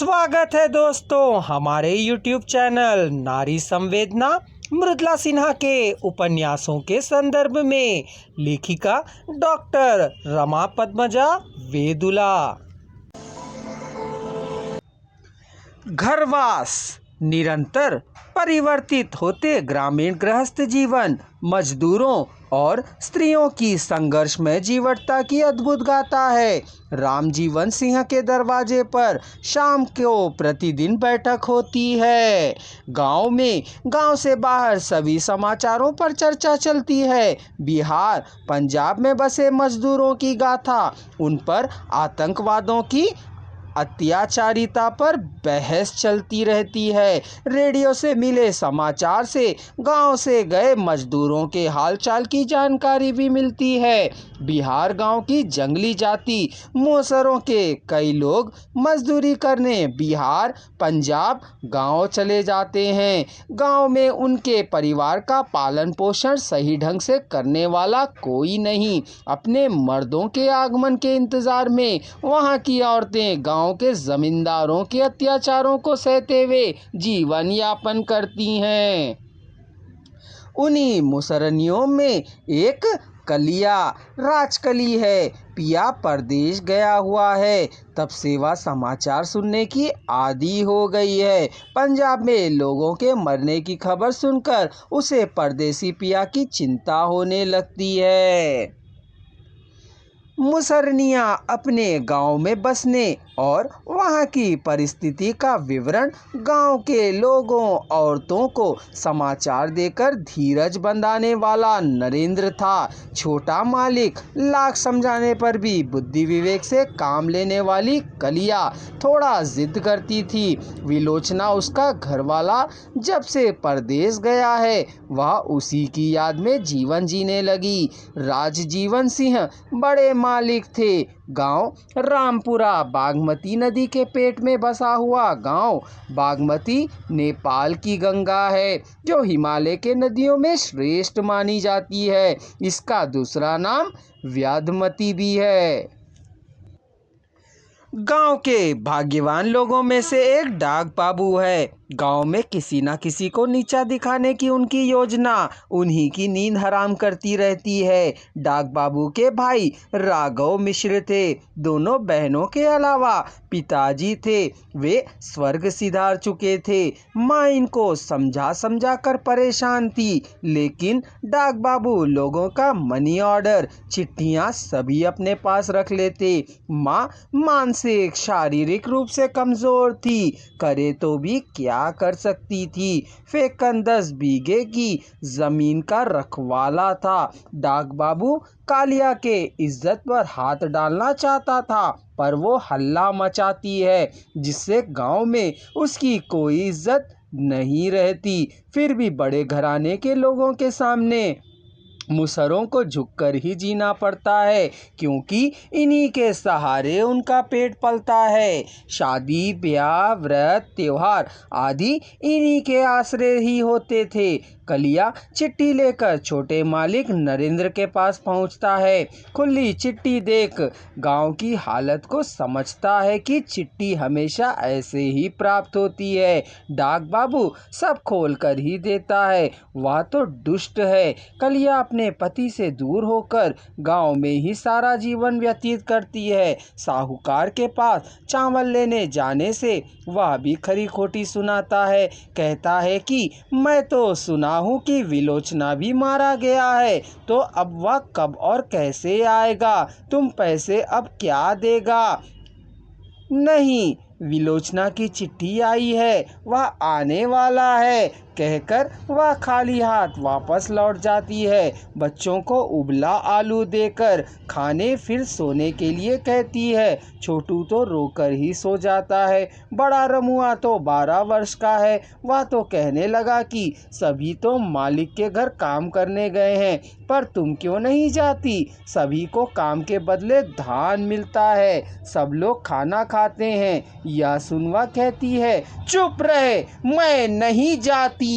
स्वागत है दोस्तों हमारे YouTube चैनल नारी संवेदना मृदुला सिन्हा के उपन्यासों के संदर्भ में लेखिका डॉक्टर रमा पद्मजा वेदुला। घरवास निरंतर परिवर्तित होते ग्रामीण गृहस्थ जीवन, मजदूरों और स्त्रियों की संघर्षमय जीवटता की अद्भुत गाथा है। रामजीवन सिंह के दरवाजे पर शाम को प्रतिदिन बैठक होती है। गांव में गांव से बाहर सभी समाचारों पर चर्चा चलती है। बिहार पंजाब में बसे मजदूरों की गाथा, उन पर आतंकवादों की अत्याचारिता पर बहस चलती रहती है। रेडियो से मिले समाचार से गांव से गए मजदूरों के हालचाल की जानकारी भी मिलती है। बिहार गांव की जंगली जाति मूसरों के कई लोग मजदूरी करने बिहार पंजाब गांव चले जाते हैं। गांव में उनके परिवार का पालन पोषण सही ढंग से करने वाला कोई नहीं। अपने मर्दों के आगमन के इंतजार में वहां की औरतें गांव के जमींदारों के अत्याचारों को सहते हुए जीवन यापन करती हैं। उन्हीं मुसरनियों में एक कलिया राजकली है। पिया परदेश गया हुआ है, तब सेवा समाचार सुनने की आदी हो गई है। पंजाब में लोगों के मरने की खबर सुनकर उसे परदेसी पिया की चिंता होने लगती है। मुसरनियां अपने गांव में बसने और वहां की परिस्थिति का विवरण गांव के लोगों औरतों को समाचार देकर धीरज बंधाने वाला नरेंद्र था। छोटा मालिक लाख समझाने पर भी बुद्धि विवेक से काम लेने वाली कलिया थोड़ा जिद करती थी। विलोचना उसका घरवाला जब से परदेश गया है वह उसी की याद में जीवन जीने लगी। राजजीवन सिंह बड़े मालिक थे। गांव रामपुरा बागमती नदी के पेट में बसा हुआ गांव। बागमती नेपाल की गंगा है जो हिमालय के नदियों में श्रेष्ठ मानी जाती है। इसका दूसरा नाम व्याधमती भी है। गांव के भाग्यवान लोगों में से एक डाक बाबू है। गांव में किसी न किसी को नीचा दिखाने की उनकी योजना उन्हीं की नींद हराम करती रहती है। डाक बाबू के भाई राघव मिश्र थे। दोनों बहनों के अलावा पिताजी थे, वे स्वर्ग सिधार चुके थे। माँ इनको समझा समझा कर परेशान थी, लेकिन डाक बाबू लोगों का मनी ऑर्डर चिट्ठियाँ सभी अपने पास रख लेते। माँ मानसिक शारीरिक रूप से कमजोर थी, करे तो भी क्या कर सकती थी। फेकन 10 बीघे की जमीन का रखवाला था। डाक बाबू कालिया के इज्जत पर हाथ डालना चाहता था, पर वो हल्ला मचाती है जिससे गांव में उसकी कोई इज्जत नहीं रहती। फिर भी बड़े घराने के लोगों के सामने मुसरों को झुककर ही जीना पड़ता है, क्योंकि इन्हीं के सहारे उनका पेट पलता है। शादी ब्याह व्रत त्योहार आदि इन्हीं के आसरे ही होते थे। कलिया चिट्ठी लेकर छोटे मालिक नरेंद्र के पास पहुंचता है। खुली चिट्ठी देख गांव की हालत को समझता है कि चिट्ठी हमेशा ऐसे ही प्राप्त होती है। डाक बाबू सब खोल कर ही देता है। वह तो दुष्ट है। कलिया अपने पति से दूर होकर गांव में ही सारा जीवन व्यतीत करती है। साहूकार के पास चावल लेने जाने से वह भी खरी खोटी सुनाता है। कहता है कि मैं तो सुना हूँ कि विलोचना भी मारा गया है, तो अब वह कब और कैसे आएगा? तुम पैसे अब क्या देगा? नहीं, विलोचना की चिट्ठी आई है, वह आने वाला है, कहकर वह खाली हाथ वापस लौट जाती है। बच्चों को उबला आलू देकर खाने फिर सोने के लिए कहती है। छोटू तो रोकर ही सो जाता है। बड़ा रमुआ तो 12 वर्ष का है। वह तो कहने लगा कि सभी तो मालिक के घर काम करने गए हैं, पर तुम क्यों नहीं जाती? सभी को काम के बदले धान मिलता है, सब लोग खाना खाते हैं। यह सुनवा कहती है, चुप रहे, मैं नहीं जाती।